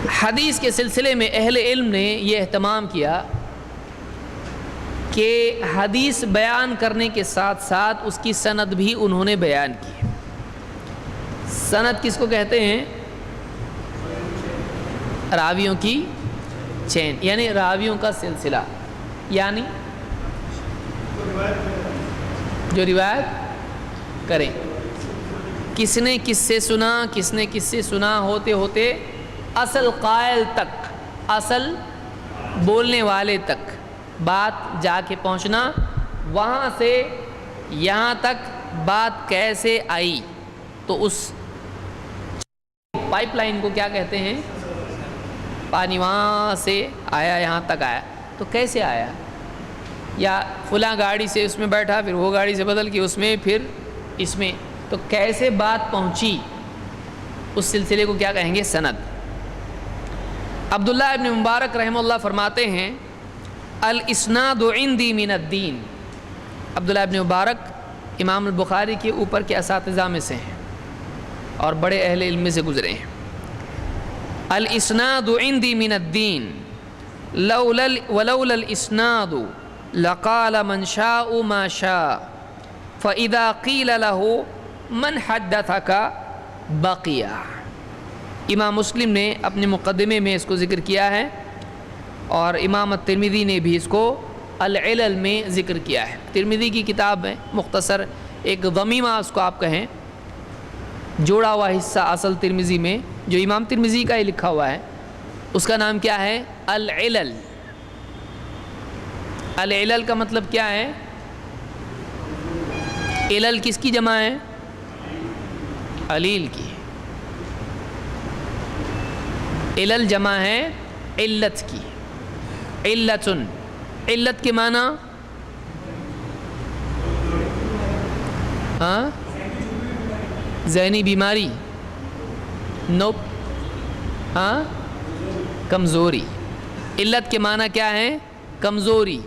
حدیث کے سلسلے میں اہل علم نے یہ اہتمام کیا کہ حدیث بیان کرنے کے ساتھ ساتھ اس کی سند بھی انہوں نے بیان کی۔ سند کس کو کہتے ہیں؟ راویوں کی چین، یعنی راویوں کا سلسلہ، یعنی جو روایت کریں، کس نے کس سے سنا، کس نے کس سے سنا، ہوتے ہوتے اصل قائل تک، اصل بولنے والے تک بات جا کے پہنچنا، وہاں سے یہاں تک بات کیسے آئی، تو اس پائپ لائن کو کیا کہتے ہیں؟ پانی وہاں سے آیا یہاں تک آیا، تو کیسے آیا؟ یا فلاں گاڑی سے اس میں بیٹھا، پھر وہ گاڑی سے بدل کے اس میں، پھر اس میں، تو کیسے بات پہنچی، اس سلسلے کو کیا کہیں گے؟ سند۔ عبداللہ ابن مبارک رحمہ اللہ فرماتے ہیں الاسناد عندی من الدین۔ عبداللہ ابن مبارک امام البخاری کے اوپر کے اساتذہ میں سے ہیں اور بڑے اہل علم میں سے گزرے ہیں۔ الاسناد عندی من الدین ولولا الاسناد لقال من شاء ما شاء فاذا قیل له من حدثک بقی۔ امام مسلم نے اپنے مقدمے میں اس کو ذکر کیا ہے، اور امام الترمذی نے بھی اس کو العلل میں ذکر کیا ہے۔ ترمذی کی کتاب میں مختصر ایک ضمیمہ اس کو آپ کہیں، جوڑا ہوا حصہ اصل ترمذی میں جو امام ترمذی کا ہی لکھا ہوا ہے، اس کا نام کیا ہے؟ العلل۔ العلل کا مطلب کیا ہے؟ علل کس کی جمع ہے؟ علیل کی۔ علل جمع ہے علت کی۔ علتن، علت کے معنی ذہنی بیماری، نوپ، کمزوری۔ علت کے معنی کیا ہے؟ کمزوری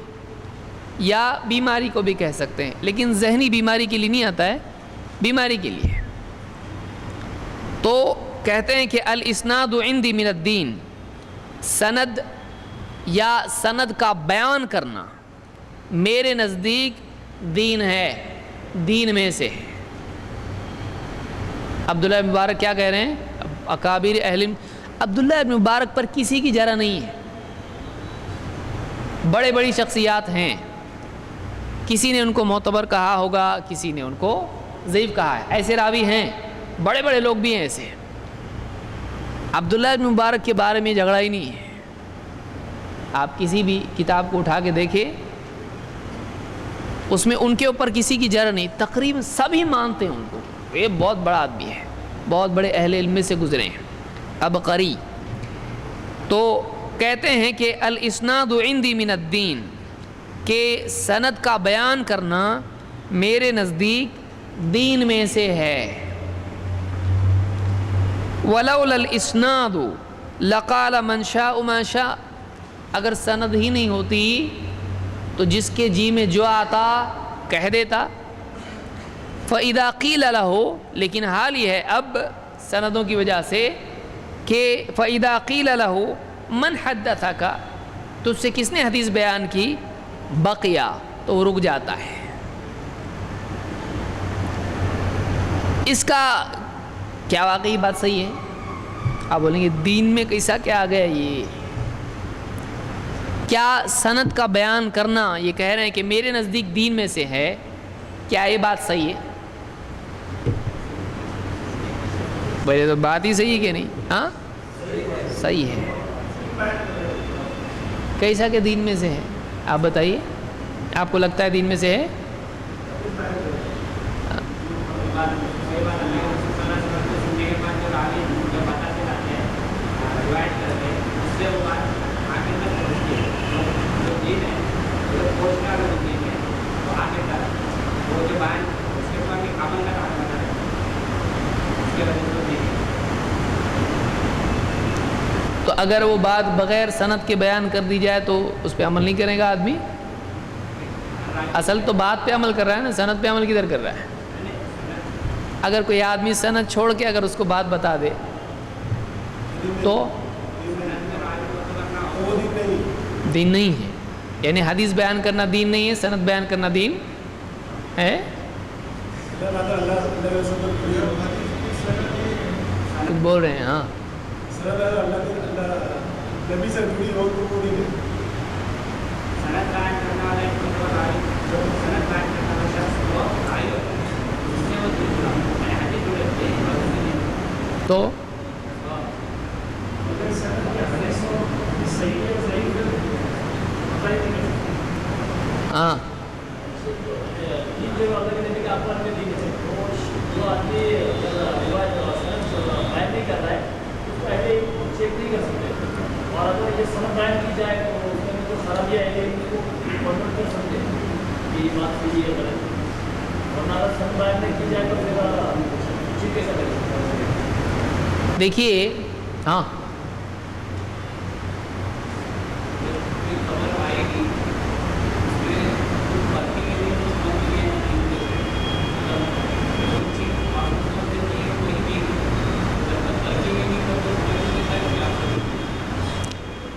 یا بیماری کو بھی کہہ سکتے ہیں، لیکن ذہنی بیماری کے لیے نہیں آتا ہے، بیماری کے لیے۔ تو کہتے ہیں کہ الاسناد عندی من الدین، سند یا سند کا بیان کرنا میرے نزدیک دین ہے، دین میں سے ہے۔ عبداللہ ابن مبارک کیا کہہ رہے ہیں؟ اکابر اہل، عبداللہ ابن مبارک پر کسی کی جرح نہیں ہے، بڑے بڑی شخصیات ہیں، کسی نے ان کو معتبر کہا ہوگا، کسی نے ان کو ضعیف کہا ہے، ایسے راوی ہیں، بڑے بڑے لوگ بھی ہیں ایسے۔ عبداللہ ابن مبارک کے بارے میں جھگڑا ہی نہیں ہے۔ آپ کسی بھی کتاب کو اٹھا کے دیکھیں، اس میں ان کے اوپر کسی کی جرح نہیں، تقریباً سبھی مانتے ہیں ان کو، یہ بہت بڑا آدمی ہے، بہت بڑے اہل علم سے گزرے ہیں۔ ابقری تو کہتے ہیں کہ الاسناد عندی من الدین، کہ سند کا بیان کرنا میرے نزدیک دین میں سے ہے۔ ولولا الاسناد لقال من شاء ما شاء، اگر سند ہی نہیں ہوتی تو جس کے جی میں جو آتا کہہ دیتا۔ فاذا قیل له، لیکن حال یہ ہے اب سندوں کی وجہ سے کہ فاذا قیل له من حدثک، تجھ سے کس نے حدیث بیان کی، بقیا، تو وہ رک جاتا ہے۔ اس کا کیا واقعی بات صحیح ہے؟ آپ بولیں گے دین میں کیسا کیا آ گیا یہ؟ کیا سند کا بیان کرنا، یہ کہہ رہے ہیں کہ میرے نزدیک دین میں سے ہے، کیا یہ بات صحیح ہے؟ بولے تو بات ہی صحیح ہے کہ نہیں؟ ہاں صحیح ہے۔ کیسا کہ دین میں سے ہے؟ آپ بتائیے، آپ کو لگتا ہے دین میں سے ہے؟ تو اگر وہ بات بغیر سند کے بیان کر دی جائے تو اس پہ عمل نہیں کرے گا آدمی؟ اصل تو بات پہ عمل کر رہا ہے نا، سند پہ عمل کدھر کر رہا ہے؟ اگر کوئی آدمی سند چھوڑ کے اگر اس کو بات بتا دے تو دین نہیں ہے، یعنی حدیث بیان کرنا دین نہیں ہے، سند بیان کرنا دین ہے. کچھ بول رہے ہیں؟ ہاں تو ہاں دیکھیے، ہاں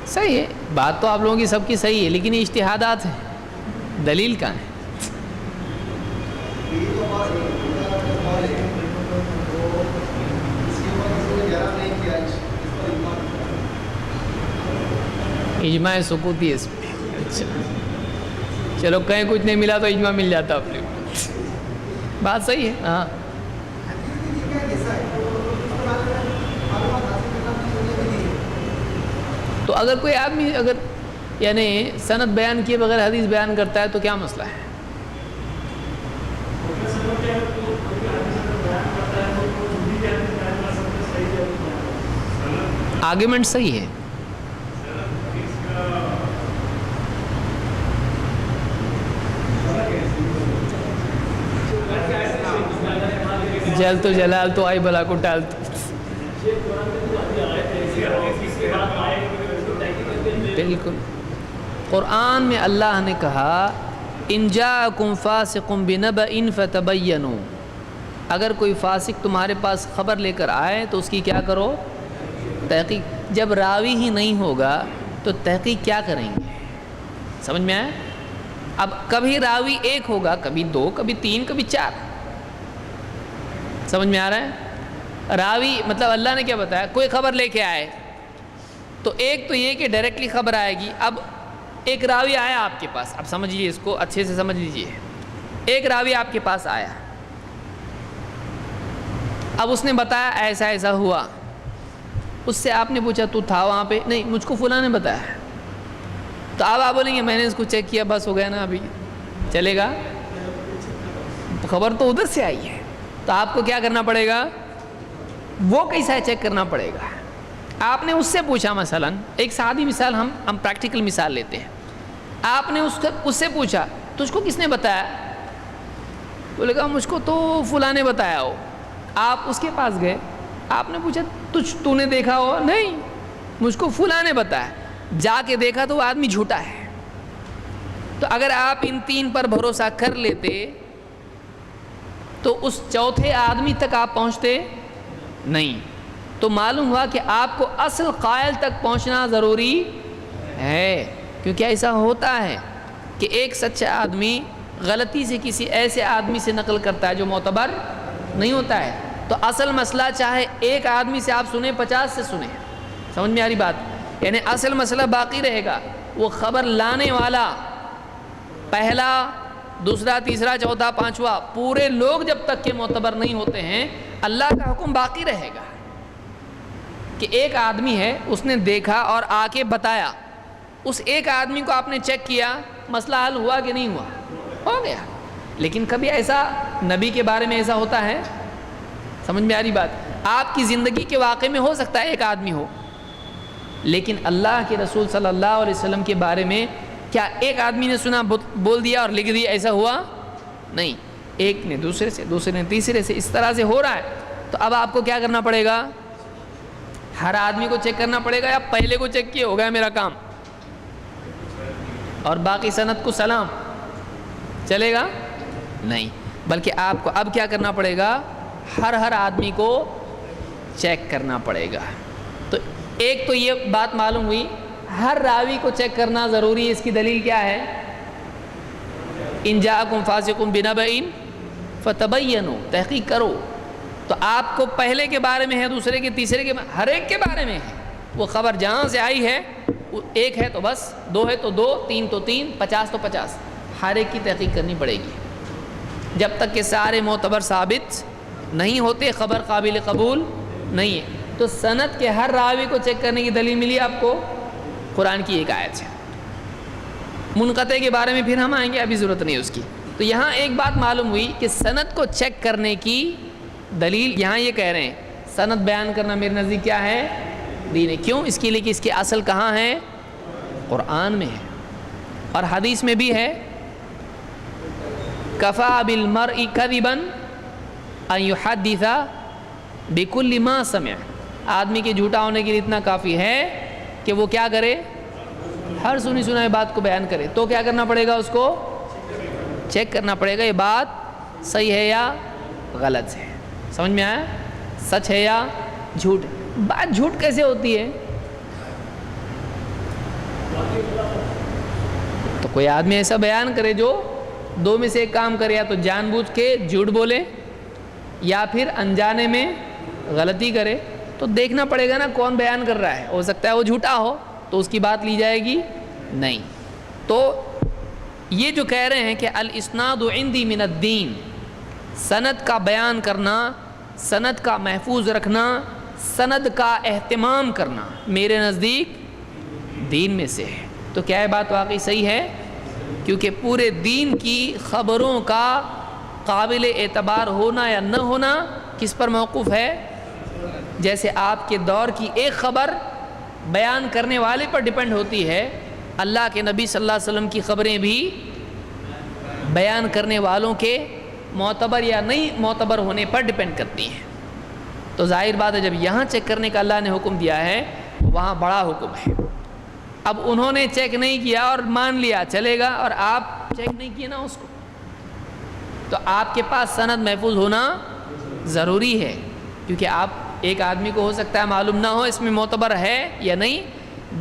صحیح ہے، بات تو آپ لوگوں کی سب کی صحیح ہے، لیکن یہ اجتہادات ہیں، دلیل کہاں ہے؟ اجماع سکوتی ہے اس میں. اچھا چلو، کہیں کچھ نہیں ملا تو اجماع مل جاتا اپنے بات صحیح ہے. ہاں تو اگر کوئی آدمی اگر یعنی سند بیان کیے بغیر حدیث بیان کرتا ہے تو کیا مسئلہ ہے؟ آرگیومنٹ صحیح ہے. جل تو جلال تو آئی بلا کو ٹال تو. بالکل، قرآن میں اللہ نے کہا ان جاءکم فاسق بنبأ فتبینوا، اگر کوئی فاسق تمہارے پاس خبر لے کر آئے تو اس کی کیا کرو؟ تحقیق. جب راوی ہی نہیں ہوگا تو تحقیق کیا کریں گے؟ سمجھ میں آیا؟ اب کبھی راوی ایک ہوگا، کبھی دو، کبھی تین، کبھی چار. سمجھ میں آ رہا ہے؟ راوی مطلب اللہ نے کیا بتایا؟ کوئی خبر لے کے آئے تو ایک تو یہ کہ ڈائریکٹلی خبر آئے گی. اب ایک راوی آیا آپ کے پاس، اب سمجھیے اس کو اچھے سے سمجھ لیجئے. ایک راوی آپ کے پاس آیا، اب اس نے بتایا ایسا ایسا ہوا. اس سے آپ نے پوچھا تو تھا وہاں پہ؟ نہیں، مجھ کو فلاں نے بتایا. تو اب آپ بولیں گے میں نے اس کو چیک کیا بس ہو گیا نا، ابھی چلے گا؟ خبر تو ادھر سے آئی ہے، تو آپ کو کیا کرنا پڑے گا؟ وہ کیسا چیک کرنا پڑے گا. آپ نے اس سے پوچھا، مثلا ایک سادی مثال، ہم پریکٹیکل مثال لیتے ہیں. آپ نے اس سے پوچھا تجھ کو کس نے بتایا؟ بولے گا مجھ کو تو فلاں نے بتایا ہو. آپ اس کے پاس گئے، آپ نے پوچھا تو نے دیکھا ہو؟ نہیں، مجھ کو فلاں نے بتایا. جا کے دیکھا تو وہ آدمی جھوٹا ہے. تو اگر آپ ان تین پر بھروسہ کر لیتے تو اس چوتھے آدمی تک آپ پہنچتے نہیں. تو معلوم ہوا کہ آپ کو اصل قائل تک پہنچنا ضروری ہے. کیونکہ ایسا ہوتا ہے کہ ایک سچا آدمی غلطی سے کسی ایسے آدمی سے نقل کرتا ہے جو معتبر نہیں ہوتا ہے. تو اصل مسئلہ چاہے ایک آدمی سے آپ سنیں 50 سے سنیں، سمجھ میں آ رہی بات؟ یعنی اصل مسئلہ باقی رہے گا. وہ خبر لانے والا پہلا، دوسرا، تیسرا، چوتھا، پانچواں، پورے لوگ جب تک کہ معتبر نہیں ہوتے ہیں اللہ کا حکم باقی رہے گا کہ ایک آدمی ہے، اس نے دیکھا اور آ کے بتایا. اس ایک آدمی کو آپ نے چیک کیا، مسئلہ حل ہوا کہ نہیں ہوا؟ ہو گیا. لیکن کبھی ایسا نبی کے بارے میں ایسا ہوتا ہے؟ سمجھ میں آ رہی بات؟ آپ کی زندگی کے واقعے میں ہو سکتا ہے ایک آدمی ہو، لیکن اللہ کے رسول صلی اللہ علیہ وسلم کے بارے میں کیا ایک آدمی نے سنا بول دیا اور لکھ دیا؟ ایسا ہوا نہیں. ایک نے دوسرے سے، دوسرے نے تیسرے سے، اس طرح سے ہو رہا ہے. تو اب آپ کو کیا کرنا پڑے گا؟ ہر آدمی کو چیک کرنا پڑے گا، یا پہلے کو چیک کیے ہو گیا میرا کام اور باقی سند کو سلام؟ چلے گا نہیں. بلکہ آپ کو اب کیا کرنا پڑے گا؟ ہر آدمی کو چیک کرنا پڑے گا. تو ایک تو یہ بات معلوم ہوئی ہر راوی کو چیک کرنا ضروری ہے، اس کی دلیل کیا ہے؟ ان جاءکم فاسق بنبأ فتبینوا، تحقیق کرو. تو آپ کو پہلے کے بارے میں ہے، دوسرے کے، تیسرے کے، ہر ایک کے بارے میں ہے. وہ خبر جہاں سے آئی ہے، ایک ہے تو بس، دو ہے تو دو، تین تو تین، 50 تو 50، ہر ایک کی تحقیق کرنی پڑے گی. جب تک کہ سارے معتبر ثابت نہیں ہوتے، خبر قابل قبول نہیں ہے. تو سند کے ہر راوی کو چیک کرنے کی دلیل ملی آپ کو قرآن کی ایک آیت ہے. منقطع کے بارے میں پھر ہم آئیں گے، ابھی ضرورت نہیں اس کی. تو یہاں ایک بات معلوم ہوئی کہ سند کو چیک کرنے کی دلیل یہاں یہ کہہ رہے ہیں سند بیان کرنا میرے نزدیک کیا ہے؟ دین ہے. کیوں؟ اس کے لیے کہ اس کی اصل کہاں ہے؟ قرآن میں ہے، اور حدیث میں بھی ہے کفا بالمرء کذبا ان یحدث بکل ما سمع. آدمی کے جھوٹا ہونے کے لیے اتنا کافی ہے کہ وہ کیا کرے؟ ہر سنی سنائی بات کو بیان کرے. تو کیا کرنا پڑے گا؟ اس کو چیک کرنا پڑے گا یہ بات صحیح ہے یا غلط ہے. سمجھ میں آیا؟ سچ ہے یا جھوٹ ہے. بات جھوٹ کیسے ہوتی ہے؟ تو کوئی آدمی ایسا بیان کرے جو دو میں سے ایک کام کرے، یا تو جان بوجھ کے جھوٹ بولے یا پھر انجانے میں غلطی کرے. تو دیکھنا پڑے گا نا کون بیان کر رہا ہے. ہو سکتا ہے وہ جھوٹا ہو تو اس کی بات لی جائے گی نہیں. تو یہ جو کہہ رہے ہیں کہ الاسناد عندی من الدین، سند کا بیان کرنا، سند کا محفوظ رکھنا، سند کا اہتمام کرنا میرے نزدیک دین میں سے ہے. تو کیا یہ بات واقعی صحیح ہے؟ کیونکہ پورے دین کی خبروں کا قابل اعتبار ہونا یا نہ ہونا کس پر موقوف ہے؟ جیسے آپ کے دور کی ایک خبر بیان کرنے والے پر ڈیپینڈ ہوتی ہے، اللہ کے نبی صلی اللہ علیہ وسلم کی خبریں بھی بیان کرنے والوں کے معتبر یا نہیں معتبر ہونے پر ڈیپینڈ کرتی ہیں. تو ظاہر بات ہے جب یہاں چیک کرنے کا اللہ نے حکم دیا ہے، وہاں بڑا حکم ہے. اب انہوں نے چیک نہیں کیا اور مان لیا چلے گا، اور آپ چیک نہیں کیے نا اس کو، تو آپ کے پاس سند محفوظ ہونا ضروری ہے. کیونکہ آپ ایک آدمی کو ہو سکتا ہے معلوم نہ ہو اس میں معتبر ہے یا نہیں،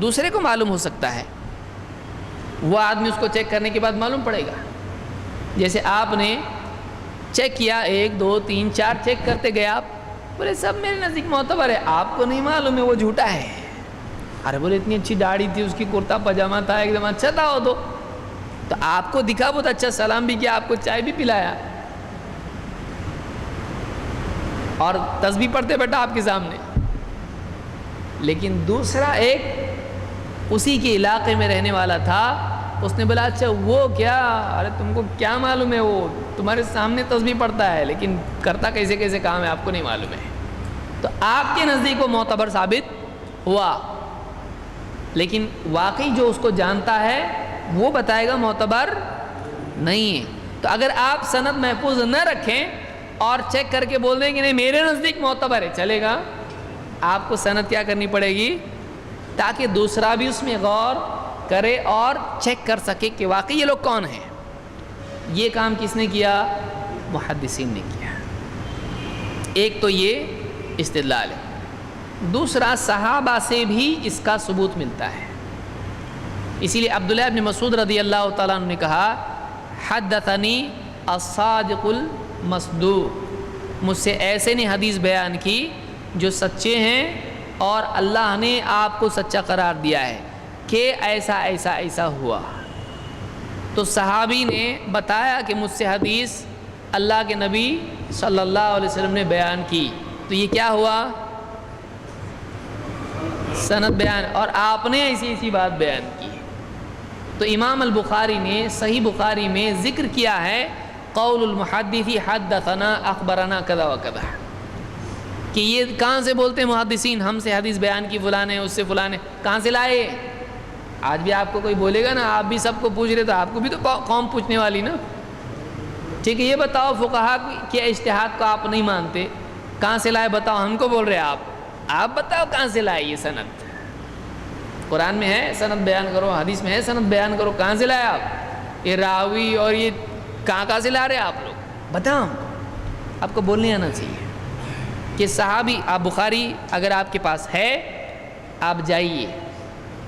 دوسرے کو معلوم ہو سکتا ہے. وہ آدمی اس کو چیک کرنے کے بعد معلوم پڑے گا. جیسے آپ نے چیک کیا، 1 2 3 4 چیک کرتے گئے، آپ بولے سب میرے نزدیک معتبر ہے، آپ کو نہیں معلوم ہے وہ جھوٹا ہے. ارے بولے اتنی اچھی داڑھی تھی اس کی، کرتا پاجامہ تھا، ایک دم اچھا تھا وہ تو آپ کو دکھا بہت اچھا، سلام بھی کیا، آپ کو چائے بھی پلایا، اور تسبیح پڑھتے بیٹھا آپ کے سامنے. لیکن دوسرا ایک اسی کے علاقے میں رہنے والا تھا، اس نے بولا اچھا وہ کیا، ارے تم کو کیا معلوم ہے، وہ تمہارے سامنے تسبیح پڑھتا ہے لیکن کرتا کیسے کیسے کام ہے آپ کو نہیں معلوم ہے. تو آپ کے نزدیک وہ معتبر ثابت ہوا، لیکن واقعی جو اس کو جانتا ہے وہ بتائے گا معتبر نہیں ہے. تو اگر آپ سند محفوظ نہ رکھیں اور چیک کر کے بول دیں کہ نہیں میرے نزدیک معتبر ہے، چلے گا؟ آپ کو سند کیا کرنی پڑے گی تاکہ دوسرا بھی اس میں غور کرے اور چیک کر سکے کہ واقعی یہ لوگ کون ہیں. یہ کام کس نے کیا؟ محدثین نے کیا. ایک تو یہ استدلال ہے. دوسرا صحابہ سے بھی اس کا ثبوت ملتا ہے. اسی لیے عبداللہ ابن مسعود رضی اللہ تعالیٰ عنہ نے کہا حدثنی الصادق المصدوق، مجھ سے ایسے نے حدیث بیان کی جو سچے ہیں اور اللہ نے آپ کو سچا قرار دیا ہے کہ ایسا ایسا ایسا ہوا. تو صحابی نے بتایا کہ مجھ سے حدیث اللہ کے نبی صلی اللہ علیہ وسلم نے بیان کی، تو یہ کیا ہوا؟ سند بیان، اور آپ نے ایسی ایسی بات بیان کی. تو امام البخاری نے صحیح بخاری میں ذکر کیا ہے قول المحدث حدثنا اخبرنا کذا و کذا، کہ یہ کہاں سے بولتے ہیں محدثین، ہم سے حدیث بیان کی فلاں نے، اس سے فلاں نے، کہاں سے لائے؟ آج بھی آپ کو کوئی بولے گا نا، آپ بھی سب کو پوچھ رہے تو آپ کو بھی تو قوم پوچھنے والی نا. ٹھیک ہے، یہ بتاؤ فقہا کے اجتہاد کو آپ نہیں مانتے، کہاں سے لائے بتاؤ، ہم کو بول رہے آپ بتاؤ کہاں سے لائے یہ سند؟ قرآن میں ہے سند بیان کرو، حدیث میں ہے سند بیان کرو، کہاں سے لائے آپ؟ یہ راوی اور یہ کہاں سے لا رہے آپ لوگ؟ بتاؤ. آپ کو بولنے آنا چاہیے کہ صحابی، آپ بخاری اگر آپ کے پاس ہے، آپ جائیے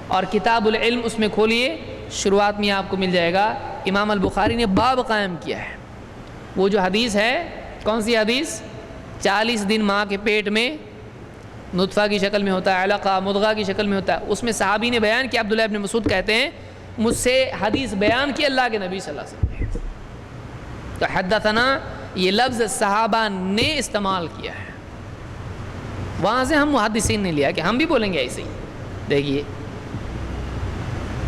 اور کتاب العلم اس میں کھولیے، شروعات میں آپ کو مل جائے گا۔ امام البخاری نے باب قائم کیا ہے، وہ جو حدیث ہے، کون سی حدیث؟ 40 دن ماں کے پیٹ میں نطفہ کی شکل میں ہوتا ہے، علقہ مضغہ کی شکل میں ہوتا ہے۔ اس میں صحابی نے بیان کیا، عبداللہ ابن مسعود کہتے ہیں مجھ سے حدیث بیان کی اللہ کے نبی صلی اللہ علیہ وسلم نے۔ تو حدثنا یہ لفظ صحابہ نے استعمال کیا ہے، وہاں سے ہم محدثین نے لیا کہ ہم بھی بولیں گے ایسے ہی۔ دیکھیے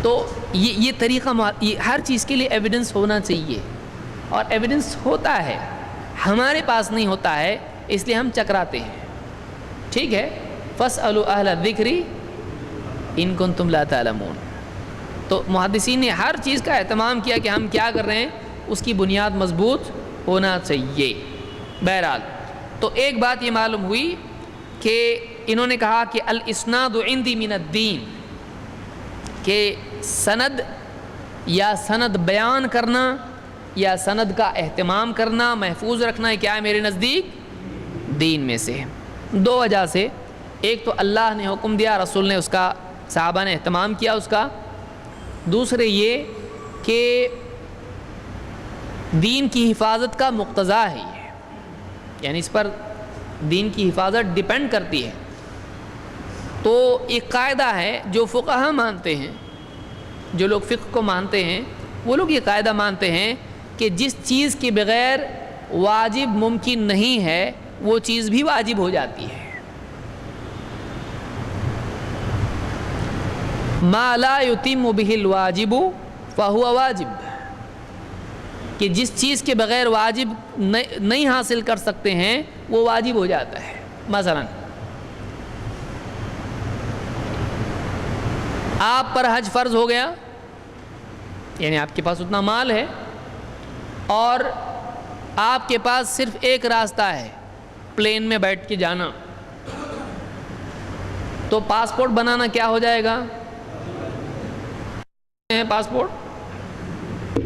تو یہ طریقہ، یہ ہر چیز کے لیے ایویڈنس ہونا چاہیے، اور ایویڈنس ہوتا ہے، ہمارے پاس نہیں ہوتا ہے اس لیے ہم چکراتے ہیں۔ ٹھیک ہے، فاسألوا اہل الذکر ان کنتم لا تعلمون۔ تو محدثین نے ہر چیز کا اہتمام کیا کہ ہم کیا کر رہے ہیں، اس کی بنیاد مضبوط ہونا چاہیے۔ بہرحال تو ایک بات یہ معلوم ہوئی کہ انہوں نے کہا کہ الاسناد عندی من الدین، کہ سند یا سند بیان کرنا یا سند کا اہتمام کرنا، محفوظ رکھنا، کیا ہے میرے نزدیک دین میں سے۔ دو وجہ سے، ایک تو اللہ نے حکم دیا، رسول نے اس کا، صحابہ نے اہتمام کیا اس کا۔ دوسرے یہ کہ دین کی حفاظت کا مقتضا ہے یہ، یعنی اس پر دین کی حفاظت ڈیپینڈ کرتی ہے۔ تو ایک قاعدہ ہے جو فقہا مانتے ہیں، جو لوگ فقہ کو مانتے ہیں، وہ لوگ یہ قاعدہ مانتے ہیں کہ جس چیز کے بغیر واجب ممکن نہیں ہے وہ چیز بھی واجب ہو جاتی ہے۔ ما لا یتم بہ الواجب فہو واجب، کہ جس چیز کے بغیر واجب نہیں حاصل کر سکتے ہیں وہ واجب ہو جاتا ہے۔ مثلا آپ پر حج فرض ہو گیا، یعنی آپ کے پاس اتنا مال ہے اور آپ کے پاس صرف ایک راستہ ہے پلین میں بیٹھ کے جانا، تو پاسپورٹ بنانا کیا ہو جائے گا؟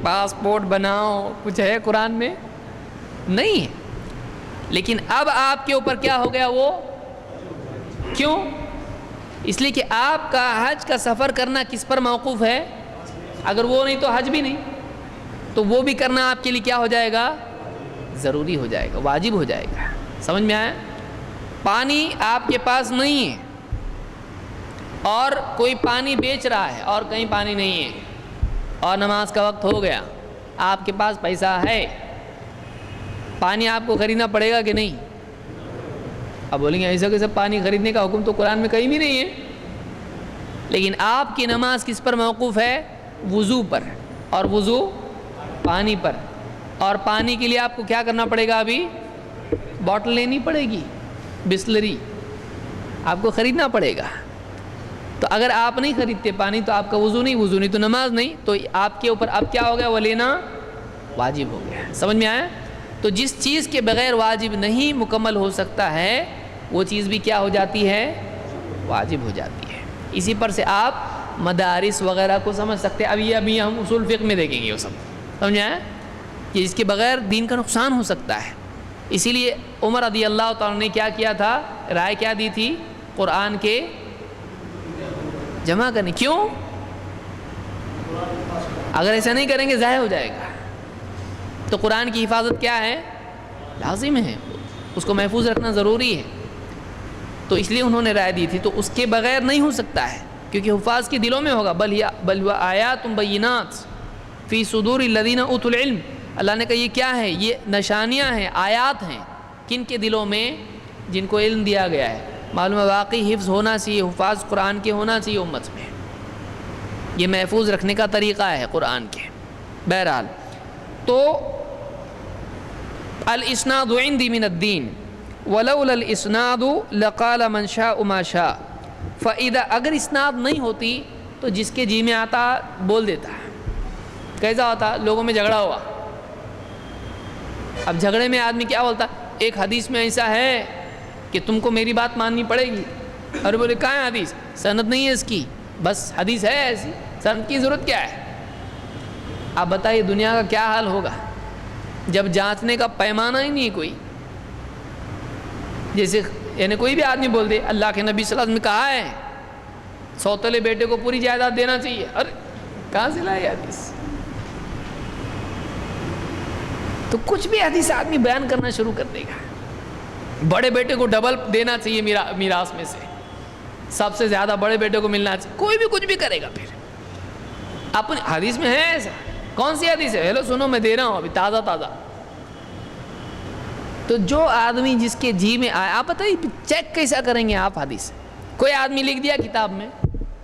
پاسپورٹ بناؤ، کچھ ہے قرآن میں؟ نہیں ہے۔ لیکن اب آپ کے اوپر کیا ہو گیا وہ؟ کیوں؟ اس لیے کہ آپ کا حج کا سفر کرنا کس پر موقوف ہے؟ اگر وہ نہیں تو حج بھی نہیں، تو وہ بھی کرنا آپ کے لیے کیا ہو جائے گا؟ ضروری ہو جائے گا، واجب ہو جائے گا۔ سمجھ میں آیا؟ پانی آپ کے پاس نہیں ہے اور کوئی پانی بیچ رہا ہے اور کہیں پانی نہیں ہے اور نماز کا وقت ہو گیا، آپ کے پاس پیسہ ہے، پانی آپ کو خریدنا پڑے گا کہ نہیں؟ اب بولیں گے ایسا کیسے، پانی خریدنے کا حکم تو قرآن میں کہیں بھی نہیں ہے۔ لیکن آپ کی نماز کس پر موقوف ہے؟ وضو پر، اور وضو پانی پر، اور پانی کے لیے آپ کو کیا کرنا پڑے گا؟ ابھی بوٹل لینی پڑے گی، بسلری آپ کو خریدنا پڑے گا۔ تو اگر آپ نہیں خریدتے پانی تو آپ کا وضو نہیں تو نماز نہیں، تو آپ کے اوپر اب کیا ہو گیا؟ وہ لینا واجب ہو گیا۔ سمجھ میں آیا؟ تو جس چیز کے بغیر واجب نہیں مکمل ہو سکتا ہے وہ چیز بھی کیا ہو جاتی ہے؟ واجب ہو جاتی ہے۔ اسی پر سے آپ مدارس وغیرہ کو سمجھ سکتے ہیں۔ ابھی ہم اصول فقہ میں دیکھیں گے وہ سب، سمجھ آیا؟ کہ اس کے بغیر دین کا نقصان ہو سکتا ہے۔ اسی لیے عمر رضی اللہ تعالیٰ نے کیا کیا تھا؟ رائے کیا دی تھی؟ قرآن کے جمع کرنے۔ کیوں؟ اگر ایسا نہیں کریں گے ضائع ہو جائے گا۔ تو قرآن کی حفاظت کیا ہے؟ لازم ہے، اس کو محفوظ رکھنا ضروری ہے۔ تو اس لیے انہوں نے رائے دی تھی، تو اس کے بغیر نہیں ہو سکتا ہے، کیونکہ حفاظ کے دلوں میں ہوگا۔ بل ہوا آیات بینات فی صدور الذین اوتوا العلم، اللہ نے کہا یہ کیا ہے؟ یہ نشانیاں ہیں، آیات ہیں، کن کے دلوں میں؟ جن کو علم دیا گیا ہے۔ معلوم ہے واقعی حفظ ہونا چاہیے، حفاظ قرآن کے ہونا چاہیے امت میں، یہ محفوظ رکھنے کا طریقہ ہے قرآن کے۔ بہرحال تو الاسناد عندی من الدین ولولا الاسناد لقال من شاء ما شاء، فاذا اگر اسناد نہیں ہوتی تو جس کے جی میں آتا بول دیتا۔ کیسا ہوتا؟ لوگوں میں جھگڑا ہوا، اب جھگڑے میں آدمی کیا بولتا؟ ایک حدیث میں ایسا ہے کہ تم کو میری بات ماننی پڑے گی، اور بولے کہاں ہے حدیث؟ سند نہیں ہے اس کی، بس حدیث ہے ایسی، سند کی ضرورت کیا ہے؟ آپ بتائیے دنیا کا کیا حال ہوگا جب جانچنے کا پیمانہ ہی نہیں کوئی۔ جیسے یعنی کوئی بھی آدمی بول دے اللہ کے نبی صلی اللہ علیہ وسلم نے کہا ہے، سوتلے بیٹے کو پوری جائیداد دینا چاہیے. ارے کہاں سے لائے حدیث؟ تو کچھ بھی حدیث آدمی بیان کرنا شروع کر دے گا. بڑے بیٹے کو ڈبل دینا چاہیے میراث میں سے, سب سے زیادہ بڑے بیٹے کو ملنا چاہیے. کوئی بھی کچھ بھی کرے گا. پھر اپنی حدیث میں ہے ایسا. کون سی حدیث ہے؟ ہیلو سنو, میں دے رہا ہوں ابھی تازہ تازہ. تو جو آدمی جس کے جی میں آئے, آپ بتائیے چیک کیسا کریں گے آپ حدیث؟ کوئی آدمی لکھ دیا کتاب میں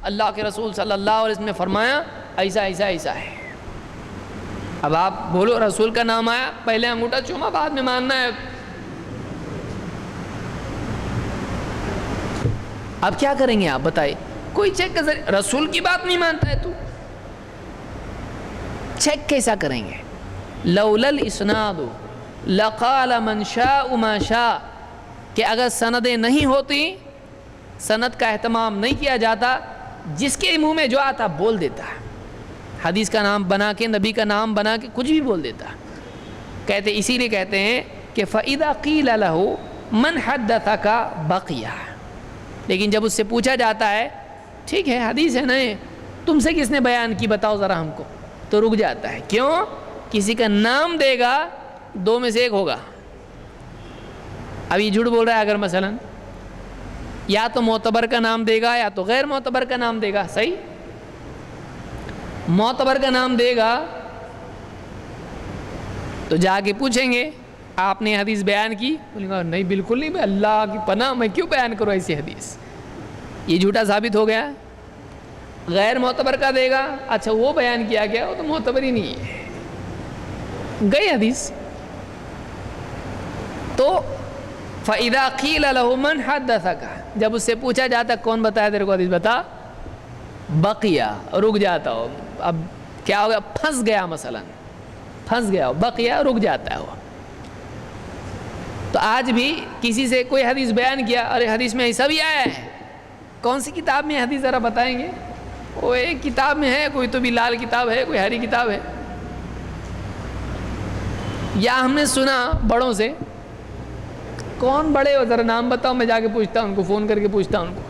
اللہ کے رسول صلی اللہ علیہ وسلم نے فرمایا ایسا ایسا ایسا ہے. اب آپ بولو رسول کا نام آیا, پہلے انگوٹھا چوما, بعد میں ماننا ہے. اب کیا کریں گے آپ بتائیں؟ کوئی چیک کا ذریعہ, رسول کی بات نہیں مانتا ہے تو چیک کیسا کریں گے؟ لولا الاسناد لقال من شاء ما شاء, کہ اگر سندیں نہیں ہوتی, سند کا اہتمام نہیں کیا جاتا, جس کے منہ میں جو آتا بول دیتا. حدیث کا نام بنا کے, نبی کا نام بنا کے کچھ بھی بول دیتا. کہتے اسی لیے کہتے ہیں کہ فَإِذَا قِيلَ لَهُ مَنْ حَدَّثَكَ بَقِيَ, لیکن جب اس سے پوچھا جاتا ہے ٹھیک ہے حدیث ہے نہیں, تم سے کس نے بیان کی بتاؤ ذرا ہم کو, تو رک جاتا ہے. کیوں؟ کسی کا نام دے گا, دو میں سے ایک ہوگا. اب یہ جھوٹ بول رہا ہے اگر مثلا, یا تو معتبر کا نام دے گا یا تو غیر معتبر کا نام دے گا. صحیح, معتبر کا نام دے گا تو جا کے پوچھیں گے آپ نے حدیث بیان کی؟ بولیں گا نہیں بالکل نہیں, میں اللہ کی پناہ میں کیوں بیان کروں ایسی حدیث, یہ جھوٹا ثابت ہو گیا. غیر معتبر کا دے گا, اچھا وہ بیان کیا گیا, وہ تو معتبر ہی نہیں ہے, گئی حدیث. تو فَإِذَا قِيلَ لَهُ مَنْ حَدَّثَكَ, جب اس سے پوچھا جاتا کون بتایا تیرے کو حدیث, بتا, بقیہ, رک جاتا ہو. اب کیا ہو گیا؟ پھنس گیا, مثلا پھنس گیا ہو, بقیہ رک جاتا ہے وہ. تو آج بھی کسی سے کوئی حدیث بیان کیا, ارے حدیث میں ایسا بھی آیا ہے, کون سی کتاب میں حدیث ذرا بتائیں گے؟ وہ ایک کتاب میں ہے, کوئی تو بھی لال کتاب ہے, کوئی ہری کتاب ہے. یا ہم نے سنا بڑوں سے, کون بڑے ہو ذرا نام بتاؤ, میں جا کے پوچھتا ہوں ان کو, فون کر کے پوچھتا ہوں ان کو.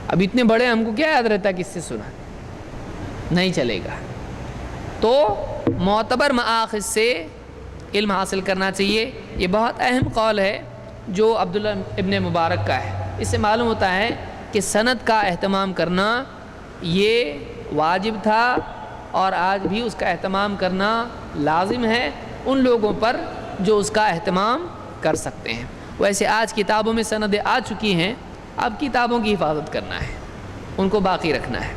اب اتنے بڑے ہم کو کیا یاد رہتا ہے کس سے سنا, نہیں چلے گا. تو معتبر مآخذ سے علم حاصل کرنا چاہیے. یہ بہت اہم قول ہے جو عبداللہ ابن مبارک کا ہے. اس سے معلوم ہوتا ہے کہ سند کا اہتمام کرنا یہ واجب تھا, اور آج بھی اس کا اہتمام کرنا لازم ہے ان لوگوں پر جو اس کا اہتمام کر سکتے ہیں. ویسے آج کتابوں میں سندیں آ چکی ہیں, اب کتابوں کی حفاظت کرنا ہے, ان کو باقی رکھنا ہے.